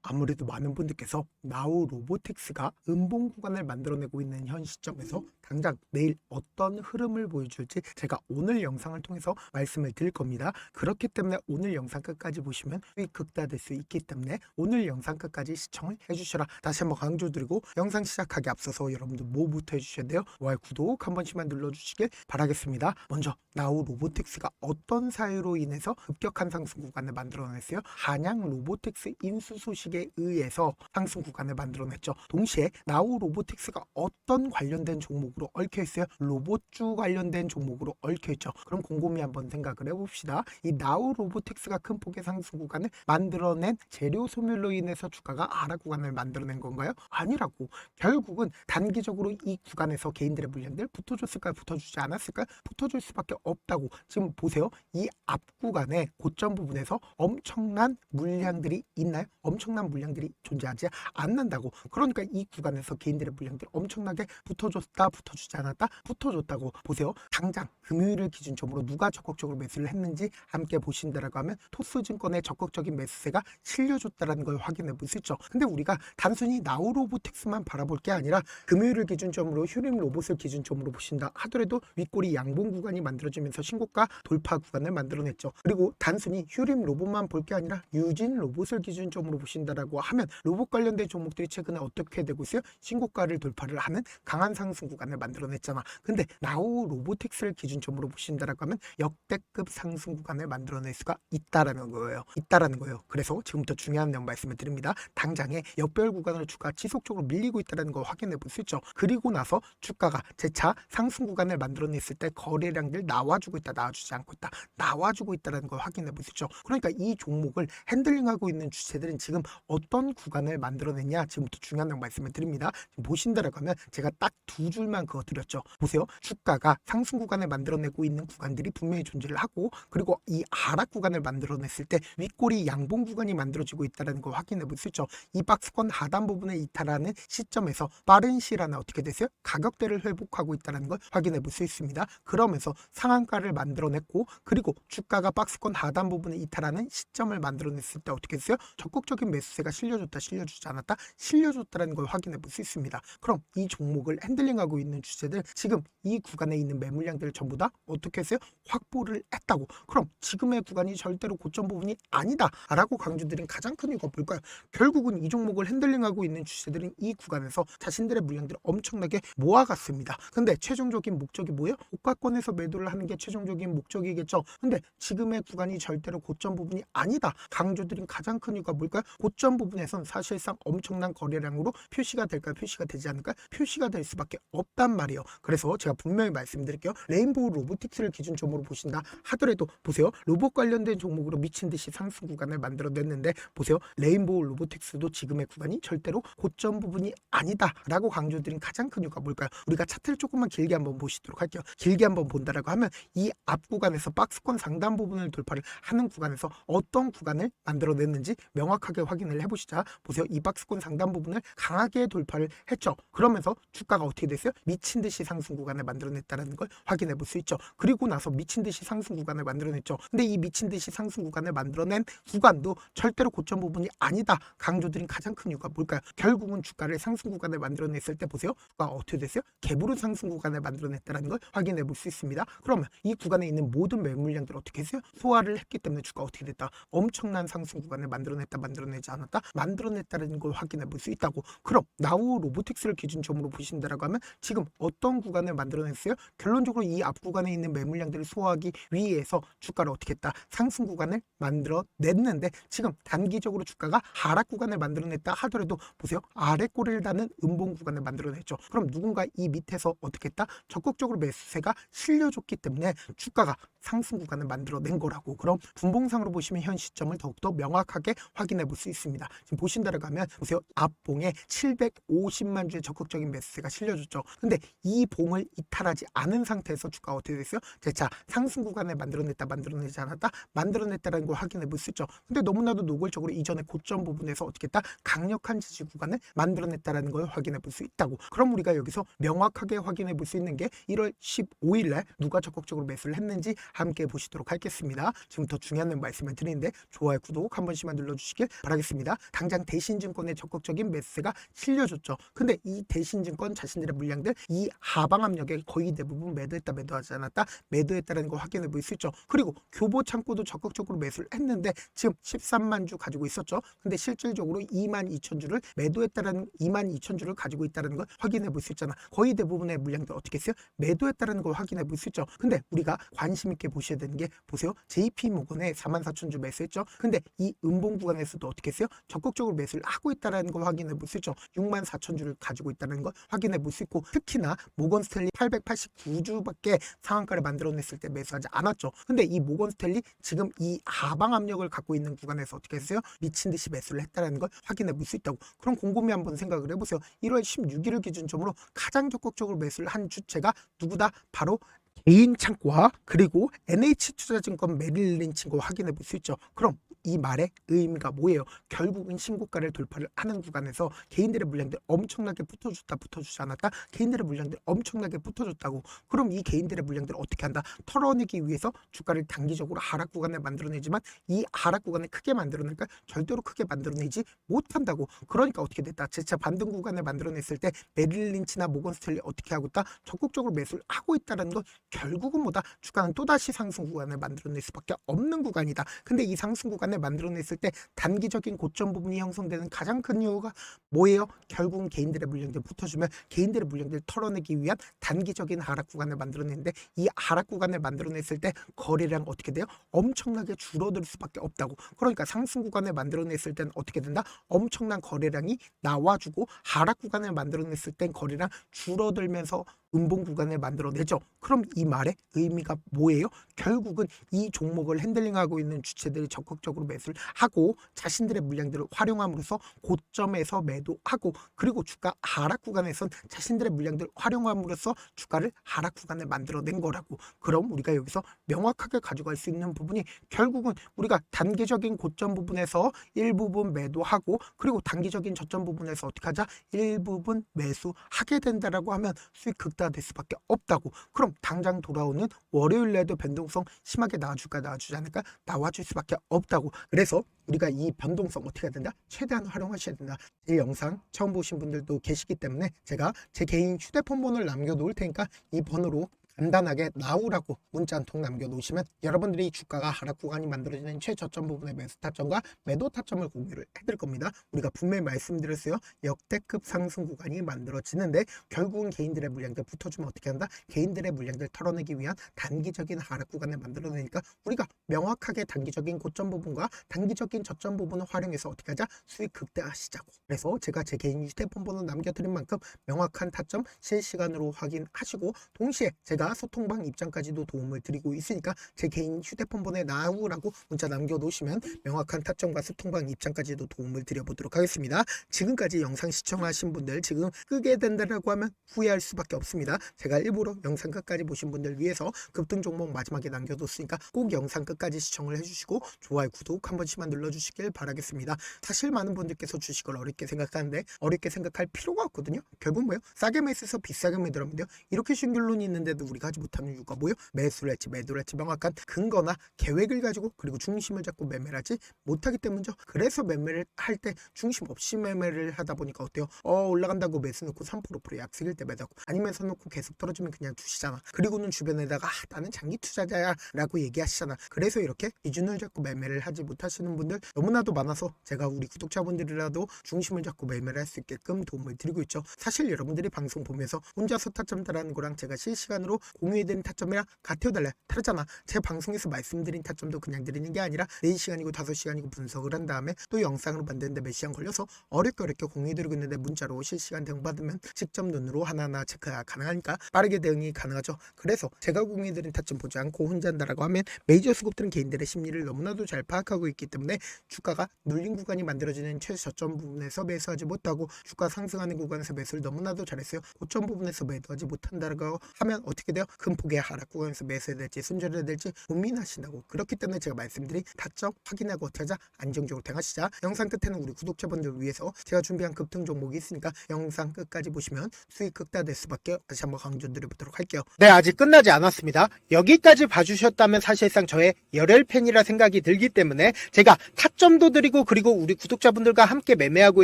아무래도 많은 분들께서 나우 로보틱스가 음봉 구간을 만들어내고 있는 현 시점에서 당장 내일 어떤 흐름을 보여줄지 제가 오늘 영상을 통해서 말씀을 드릴 겁니다. 그렇기 때문에 오늘 영상 끝까지 보시면 수익 극대화될 수 있기 때문에 오늘 영상 끝까지 시청을 해주셔라 다시 한번 강조드리고, 영상 시작하기 앞서서 여러분들 뭐부터 해주셔야 돼요? 좋아요, 구독 한 번씩만 눌러주시길 바라겠습니다. 먼저 나우 로보틱스가 어떤 사유로 인해서 급격한 상승 구간을 만들어냈어요? 한양 로보틱스 인수 소식에 의해서 상승 구간을 만들어냈죠. 동시에 나우 로보틱스가 어떤 관련된 종목으로 얽혀 있어요? 로봇주 관련된 종목으로 얽혀 있죠. 그럼 곰곰이 한번 생각을 해봅시다. 이 나우 로보틱스가 큰 폭의 상승 구간을 만들어낸 재료 소멸로 인해서 주가가 하락 구간을 만들어낸 건가요? 아니라고. 결국은 단기적으로 이 구간에서 개인들의 물량들 붙어줬을까요? 붙어주지 않았을까요? 붙어줄 수밖에 없다고. 지금 보세요. 이 앞 구간의 고점 부분에서 엄청난 물량들이 있나요? 엄청난 물량들이 존재하지 않는다고. 그러니까 이 구간에서 개인들의 물량들이 엄청나게 붙어줬다, 붙어주지 않았다, 붙어줬다고. 보세요. 당장 금요일을 기준점으로 누가 적극적으로 매수를 했는지 함께 보신다라고 하면 토스증권의 적극적인 매수세가 실려줬다라는 걸 확인해 볼 수 있죠. 근데 우리가 단순히 나우로보텍스만 바라볼 게 아니라 금요일을 기준점으로 휴림 로봇을 기준점으로 보신다 하더라도 윗꼬리 양봉 구간이 만들어지면서 신고가 돌파 구간을 만들어냈죠. 그리고 단순히 휴림 로봇만 볼 게 아니라 유진 로봇을 기준점으로 보신다라고 하면 로봇 관련된 종목들이 최근에 어떻게 되고 있어요? 신고가를 돌파를 하는 강한 상승 구간을 만들어냈잖아. 근데 나우 로보틱스를 기준점으로 보신다라고 하면 역대급 상승 구간을 만들어낼 수가 있다라는 거예요. 그래서 지금부터 중요한 내용 말씀을 드립니다. 당장에 역별 구간으로 주가 지속적으로 밀리고 있다는 걸 확인해 볼 수 있죠. 그리고 나서 주가가 재차 상승 구간을 만들어냈을 때 거래량들 나와주고 있다, 나와주지 않고 있다, 나와주고 있다는 걸 확인해 볼 수 있죠. 그러니까 이 종목을 핸들링하고 있는 주체들은 지금 어떤 구간을 만들어냈냐, 지금부터 중요한 내용 말씀을 드립니다. 지금 보신다라고 하면 제가 딱 두 줄만 그어 드렸죠. 보세요. 주가가 상승 구간을 만들어내고 있는 구간들이 분명히 존재를 하고, 그리고 이 하락 구간을 만들어냈을 때 윗꼬리 양봉 구간이 만들어지고 있다는 걸 확인해 볼 수 있죠. 이 박스권 하단 부분을 이탈하는 시점에서 빠른 시일 안에 어떻게 됐어요? 가격대를 회복하고 있다는 걸 확인해 볼 수 있습니다. 그러면서 상한가를 만들어냈고, 그리고 주가가 박스권 하단 부분을 이탈하는 시점을 만들어냈을 때 어떻게 했어요? 적극적인 매수세가 실려줬다, 실려주지 않았다, 실려줬다는 걸 확인해 볼 수 있습니다. 그럼 이 종목을 핸들링하고 있는 주체들, 지금 이 구간에 있는 매물량들을 전부 다 어떻게 했어요? 확보를 했다고. 그럼 지금의 구간이 절대로 고점 부분이 아니다 라고 강조드린 가장 큰 이유가 뭘까요? 결국은 이 종목을 핸들링하고 있는 주체들은 이 구간에서 자신들의 물량들을 엄청나게 모아갔습니다. 근데 최종적인 목적이 뭐예요? 고가권에서 매도를 하는 게 최종적인 목적이겠죠. 근데 지금의 구간이 절대로 고점 부분이 아니다 강조드린 가장 큰 이유가 뭘까요? 고점 부분에선 사실상 엄청난 거래량으로 표시가 될까요? 표시가 되지 않을까요? 표시가 될 수밖에 없단 말이에요. 그래서 제가 분명히 말씀드릴게요. 레인보우 로보틱스를 기준점으로 보신다 하더라도 보세요. 로봇 관련된 종목으로 미친 듯이 상승 구간을 만들어냈는데, 보세요. 레인보우 로보틱스도 지금의 구간이 절대로 고점 부분이 아니다 라고 강조드린 가장 큰 이유가 뭘까요? 우리가 차트를 조금만 길게 한번 보시도록 할게요. 길게 한번 본다라고 하면 이 앞 구간에서 박스권 상단 부분을 돌파를 하는 구간에서 어떤 구간을 만들어냈는지 명확하게 확인을 해보시자. 보세요. 이 박스권 상단 부분을 강하게 돌파를 했죠. 그러면서 주가가 어떻게 됐어요? 미친 듯이 상승 구간을 만들어냈다는 걸 확인해 볼 수 있죠. 그리고 나서 미친 듯이 상승 구간을 만들어냈죠. 근데 이 미친 듯이 상승 구간을 만들어낸 구간도 절대로 고점 부분이 아니다 강조드린 가장 큰 이유가 뭘까요? 결국은 주가를 상승 구간을 만들어냈을 때 보세요. 주가가 어떻게 됐어요? 갭으로 상승 구간을 만들어냈다는 걸 확인해 볼 수 있습니다. 그러면 이 구간에 있는 모든 매물량들을 어떻게 했어요? 소화를 했기 때문에 주가가 어떻게 됐다? 엄청난 상승 구간을 만들어냈다, 만들어내지 않았다, 만들어냈다는 걸 확인해 볼 수 있다고. 그럼 나우 로보틱스를 기준점으로 보신다라고 하면 지금 어떤 구간을 만들어냈어요? 결론적으로 이 앞 구간에 있는 매물량들을 소화하기 위해서 주가를 어떻게 했다? 상승 구간을 만들어냈는데, 지금 단기적으로 주가가 하락 구간을 만들어냈다 하더라도 보세요. 아래 꼬리를 다는 음봉 구간을 만들어냈죠. 그럼 누군가 이 밑에서 어떻게 했다? 적극적으로 매수세가 실려줬기 때문에 주가가 상승 구간을 만들어낸 거라고. 그럼 분봉상으로 보시면 현 시점을 더욱더 명확하게 확인해 볼 수 있습니다. 지금 보신다라고 하면 보세요. 앞봉에 750만 주의 적극적인 매수세가 실려줬죠. 근데 이 봉을 이탈하지 않은 상태에서 주가가 어떻게 됐어요? 재차 상승 구간을 만들어냈다, 만들어내지 않았다, 만들어냈다는 걸 확인해 볼 수 있죠. 근데 너무나도 노골적으로 이전에 고점 부분에서 어떻게 했다? 강력한 지지 구간을 만들어냈다는 걸 확인해 볼 수 있다고. 그럼 우리가 여기서 명확하게 확인해 볼 수 있는 게 1월 15일날 누가 적극적으로 매수를 했는지 함께 보시도록 하겠습니다. 지금 더 중요한 말씀을 드리는데 좋아요, 구독 한 번씩만 눌러주시길 바라겠습니다. 당장 대신증권의 적극적인 매수세가 실려줬죠. 근데 이 대신증권 자신들의 물량들 이 하방 압력에 거의 대부분 매도했다 매도하지 않았다 매도했다는 거 확인해 볼 수 있죠. 그리고 교보창고도 적극적으로 매수를 했는데 지금 13만 주 가지고 있었죠. 근데 실질적으로 22,000주를 매도했다라는 22,000주를 가지고 있다는 걸 확인해 볼 수 있잖아. 거의 대부분의 물량들 어떻게 했어요? 매도했다는 걸 확인해 볼 수 있죠. 근데 우리가 관심 있게 보셔야 되는 게 보세요. JP모건에 44,000주 매수했죠. 근데 이 음봉 구간에서도 어떻게 했어요? 적극적으로 매수를 하고 있다는 걸 확인해 볼 수 있죠. 64,000주를 가지고 있다는 걸 확인해 볼 수 있고 특히나 모건 스탠리 889주밖에 상한가를 만들어냈을 때 매수하지 않았죠. 근데 이 모건 스탠리 지금 이 하방 압력을 갖고 있는 구간에서 어떻게 했어요? 미친 듯이 매수를 했다는 걸 확인해 볼 수 있다고. 그럼 곰곰이 한번 생각을 해보세요. 1월 16일을 기준점으로 가장 적극적으로 매수를 한 주체가 누구다? 바로 개인창고와 그리고 NH투자증권 메릴린치인 거 확인해 볼 수 있죠. 그럼 이 말의 의미가 뭐예요? 결국은 신고가를 돌파를 하는 구간에서 개인들의 물량들 엄청나게 붙어주지 않았다? 개인들의 물량들 엄청나게 붙어줬다고. 그럼 이 개인들의 물량들을 어떻게 한다? 털어내기 위해서 주가를 단기적으로 하락 구간에 만들어내지만 이 하락 구간을 크게 만들어낼까? 절대로 크게 만들어내지 못한다고. 그러니까 어떻게 됐다? 재차 반등 구간을 만들어냈을 때 메릴린치나 모건 스탠리 어떻게 하고 있다? 적극적으로 매수를 하고 있다는 건 결국은 뭐다? 주가는 또다시 상승 구간을 만들어낼 수밖에 없는 구간이다. 근데 이 상승 구간을 만들어냈을 때 단기적인 고점 부분이 형성되는 가장 큰 이유가 뭐예요? 결국은 개인들의 물량들 붙어주면 개인들의 물량들 털어내기 위한 단기적인 하락 구간을 만들어내는데 이 하락 구간을 만들어냈을 때 거래량 어떻게 돼요? 엄청나게 줄어들 수밖에 없다고. 그러니까 상승 구간을 만들어냈을 때는 어떻게 된다? 엄청난 거래량이 나와주고 하락 구간을 만들어냈을 땐 거래량 줄어들면서 음봉 구간을 만들어내죠. 그럼 이 말의 의미가 뭐예요? 결국은 이 종목을 핸들링하고 있는 주체들이 적극적으로 매수를 하고 자신들의 물량들을 활용함으로써 고점에서 매도하고 그리고 주가 하락 구간에선 자신들의 물량들을 활용함으로써 주가를 하락 구간을 만들어낸 거라고. 그럼 우리가 여기서 명확하게 가져갈 수 있는 부분이 결국은 우리가 단기적인 고점 부분에서 일부분 매도하고 그리고 단기적인 저점 부분에서 어떻게 하자? 일부분 매수하게 된다라고 하면 수익 극대화될 수밖에 없다고. 그럼 당장 돌아오는 월요일에도 변동성 심하게 나와줄까 나와주지 않을까? 나와줄 수밖에 없다고. 그래서 우리가 이 변동성 어떻게 해야 된다? 최대한 활용하셔야 된다. 이 영상 처음 보신 분들도 계시기 때문에 제가 제 개인 휴대폰 번호를 남겨놓을 테니까 이 번호로 간단하게 나오라고 문자 한 통 남겨놓으시면 여러분들이 주가가 하락 구간이 만들어지는 최저점 부분의 매수 타점과 매도 타점을 공유를 해드릴 겁니다. 우리가 분명히 말씀드렸어요. 역대급 상승 구간이 만들어지는데 결국은 개인들의 물량들 붙어주면 어떻게 한다? 개인들의 물량들 털어내기 위한 단기적인 하락 구간을 만들어내니까 우리가 명확하게 단기적인 고점 부분과 단기적인 저점 부분을 활용해서 어떻게 하자? 수익 극대화하시자고. 그래서 제가 제 개인 휴대폰 번호 남겨드린 만큼 명확한 타점 실시간으로 확인하시고 동시에 제가 소통방 입장까지도 도움을 드리고 있으니까 제 개인 휴대폰 번호에 나오라고 문자 남겨놓으시면 명확한 타점과 소통방 입장까지도 도움을 드려보도록 하겠습니다. 지금까지 영상 시청하신 분들 지금 끄게 된다라고 하면 후회할 수밖에 없습니다. 제가 일부러 영상 끝까지 보신 분들 위해서 급등 종목 마지막에 남겨뒀으니까 꼭 영상 끝까지 시청을 해주시고 좋아요 구독 한 번씩만 눌러주시길 바라겠습니다. 사실 많은 분들께서 주식을 어렵게 생각하는데 어렵게 생각할 필요가 없거든요. 결국 뭐예요? 싸게 매수해서 비싸게 매도하면 돼요. 이렇게 쉬운 결론이 있는데도 우리가 하지 못하는 이유가 뭐예요? 매수를 했지 매도를 했지 명확한 근거나 계획을 가지고 그리고 중심을 잡고 매매를 하지 못하기 때문이죠. 그래서 매매를 할 때 중심 없이 매매를 하다 보니까 어때요? 올라간다고 매수 놓고 3% 약세일 때 매도하고 아니면 사놓고 계속 떨어지면 그냥 두시잖아. 그리고는 주변에다가 나는 장기 투자자야 라고 얘기하시잖아. 그래서 이렇게 기준을 잡고 매매를 하지 못하시는 분들 너무나도 많아서 제가 우리 구독자분들이라도 중심을 잡고 매매를 할 수 있게끔 도움을 드리고 있죠. 사실 여러분들이 방송 보면서 혼자서 타점 따라하는 거랑 제가 실시간으로 공유해드린 타점이랑 같아요 달라요? 다르잖아. 제 방송에서 말씀드린 타점도 그냥 드리는 게 아니라 4시간이고 5시간이고 분석을 한 다음에 또 영상으로 만드는데 몇 시간 걸려서 어렵게 공유해드리고 있는데 문자로 실시간 대응 받으면 직접 눈으로 하나하나 체크가 가능하니까 빠르게 대응이 가능하죠. 그래서 제가 공유해드린 타점 보지 않고 혼자 한다라고 하면 메이저 수급들은 개인들의 심리를 너무나도 잘 파악하고 있기 때문에 주가가 눌린 구간이 만들어지는 최저점 부분에서 매수하지 못하고 주가 상승하는 구간에서 매수를 너무나도 잘했어요. 고점 부분에서 매도하지 못한다라고 하면 어떻게 돼요? 있는데요. 큰 폭의 하락 구간에서 매수해야 될지 손절해야 될지 고민하신다고, 그렇기 때문에 제가 말씀드린 타점 확인하고 어떻게 하자, 안정적으로 대응하시자. 영상 끝에는 우리 구독자분들을 위해서 제가 준비한 급등 종목이 있으니까 영상 끝까지 보시면 수익 극대화될 수밖에, 다시 한번 강조드려보도록 할게요. 네, 아직 끝나지 않았습니다. 여기까지 봐주셨다면 사실상 저의 열혈 팬이라 생각이 들기 때문에 제가 타점도 드리고, 그리고 우리 구독자분들과 함께 매매하고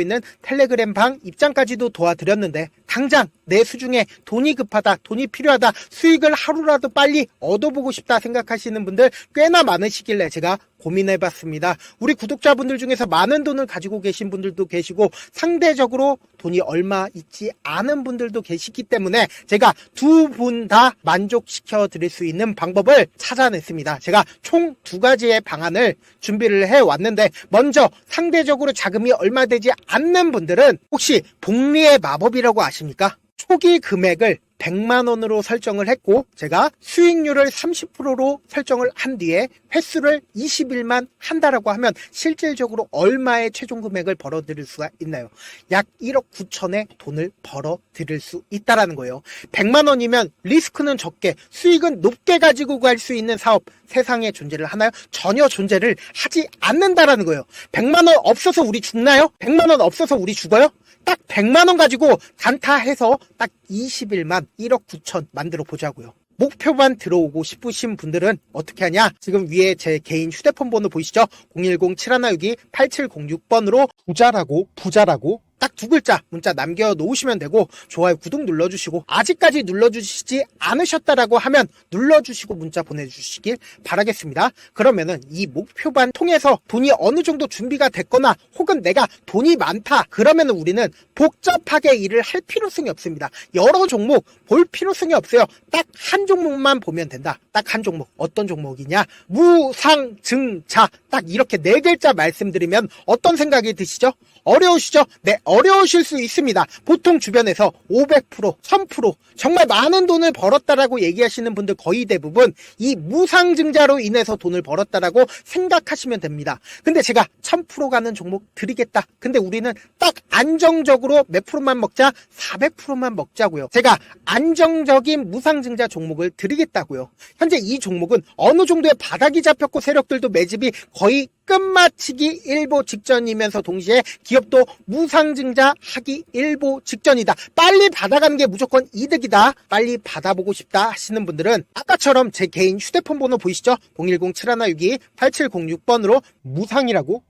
있는 텔레그램 방 입장까지도 도와드렸는데, 당장 내 수중에 돈이 급하다, 돈이 필요하다, 수익을 하루라도 빨리 얻어보고 싶다 생각하시는 분들 꽤나 많으시길래 제가 고민해봤습니다. 우리 구독자분들 중에서 많은 돈을 가지고 계신 분들도 계시고, 상대적으로 돈이 얼마 있지 않은 분들도 계시기 때문에 제가 두 분 다 만족시켜 드릴 수 있는 방법을 찾아냈습니다. 제가 총 2가지의 방안을 준비를 해왔는데, 먼저 상대적으로 자금이 얼마 되지 않는 분들은 혹시 복리의 마법이라고 아십니까? 초기 금액을 100만원으로 설정을 했고, 제가 수익률을 30%로 설정을 한 뒤에 횟수를 20일만 한다라고 하면 실질적으로 얼마의 최종 금액을 벌어들일 수가 있나요? 약 1억 9천의 돈을 벌어들일 수 있다라는 거예요. 100만원이면 리스크는 적게 수익은 높게 가지고 갈 수 있는 사업, 세상에 존재를 하나요? 전혀 존재를 하지 않는다라는 거예요. 100만원 없어서 우리 죽나요? 100만원 없어서 우리 죽어요? 딱 100만원 가지고 단타해서 딱 20일만 1억 9천 만들어 보자고요. 목표만 들어오고 싶으신 분들은 어떻게 하냐? 지금 위에 제 개인 휴대폰 번호 보이시죠? 010-7162-8706번으로 부자라고 딱 2글자 문자 남겨놓으시면 되고, 좋아요, 구독 눌러주시고, 아직까지 눌러주시지 않으셨다라고 하면 눌러주시고 문자 보내주시길 바라겠습니다. 그러면은 이 목표반 통해서 돈이 어느 정도 준비가 됐거나, 혹은 내가 돈이 많다 그러면은 우리는 복잡하게 일을 할 필요성이 없습니다. 여러 종목 볼 필요성이 없어요. 딱 한 종목만 보면 된다. 딱 한 종목. 어떤 종목이냐? 무상증자. 딱 이렇게 4글자 말씀드리면 어떤 생각이 드시죠? 어려우시죠? 네, 어려우실 수 있습니다. 보통 주변에서 500%, 1000% 정말 많은 돈을 벌었다라고 얘기하시는 분들 거의 대부분 이 무상증자로 인해서 돈을 벌었다라고 생각하시면 됩니다. 근데 제가 1000% 가는 종목 드리겠다. 근데 우리는 딱 안정적으로 몇 프로만 먹자? 400%만 먹자고요. 제가 안정적인 무상증자 종목을 드리겠다고요. 현재 이 종목은 어느 정도의 바닥이 잡혔고, 세력들도 매집이 거의 끝마치기 일보 직전이면서 동시에 기업도 무상증자 하기 일보 직전이다. 빨리 받아가는 게 무조건 이득이다. 빨리 받아보고 싶다 하시는 분들은 아까처럼 제 개인 휴대폰 번호 보이시죠? 010-7162-8706번으로 무상이라고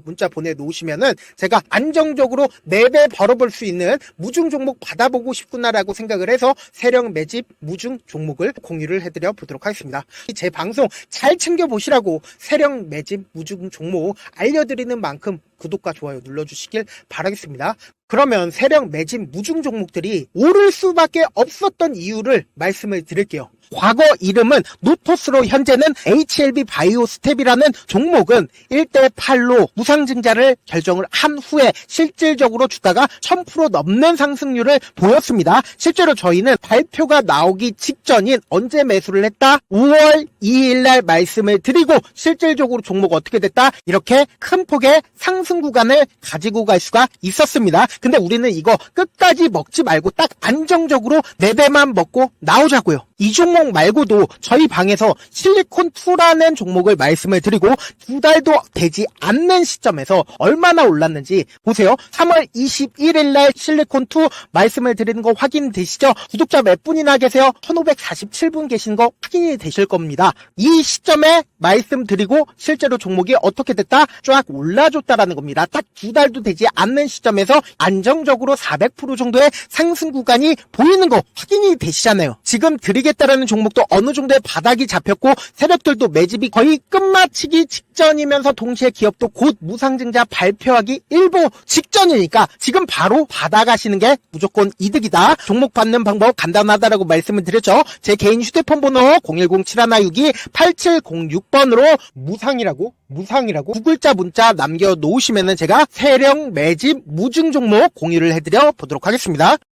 문자 보내놓으시면은 제가 안정적으로 4배 벌어볼 수 있는 무중 종목 받아보고 싶구나라고 생각을 해서 세력 매집 무중 종목을 공유를 해드려 보도록 하겠습니다. 제 방송 잘 챙겨보시라고 세력 매집 무중 종목 알려드리는 만큼 구독과 좋아요 눌러주시길 바라겠습니다. 그러면 세력 매집 무중 종목들이 오를 수밖에 없었던 이유를 말씀을 드릴게요. 과거 이름은 노토스로 현재는 HLB 바이오스텝이라는 종목은 1대8로 무상증자를 결정을 한 후에 실질적으로 주가가 1000% 넘는 상승률을 보였습니다. 실제로 저희는 발표가 나오기 직전인 언제 매수를 했다? 5월 2일날 말씀을 드리고, 실질적으로 종목 어떻게 됐다? 이렇게 큰 폭의 상승 구간을 가지고 갈 수가 있었습니다. 근데 우리는 이거 끝까지 먹지 말고 딱 안정적으로 4배만 먹고 나오자고요. 이 종목 말고도 저희 방에서 실리콘2라는 종목을 말씀을 드리고 2달도 되지 않는 시점에서 얼마나 올랐는지 보세요. 3월 21일 날 실리콘2 말씀을 드리는 거 확인되시죠? 구독자 몇 분이나 계세요? 1547분 계신 거 확인이 되실 겁니다. 이 시점에 말씀드리고 실제로 종목이 어떻게 됐다? 쫙 올라줬다라는 겁니다. 딱 2달도 되지 않는 시점에서 안정적으로 400% 정도의 상승 구간이 보이는 거 확인이 되시잖아요. 지금 드리겠다라는 종목도 어느 정도의 바닥이 잡혔고, 세력들도 매집이 거의 끝마치기 직전이면서 동시에 기업도 곧 무상증자 발표하기 일보 직전이니까 지금 바로 받아가시는 게 무조건 이득이다. 종목 받는 방법 간단하다라고 말씀을 드렸죠. 제 개인 휴대폰 번호 010-7162-8706번으로 무상이라고 2글자 문자 남겨놓으시면은 제가 세력 매집 무중 종목 공유를 해드려 보도록 하겠습니다.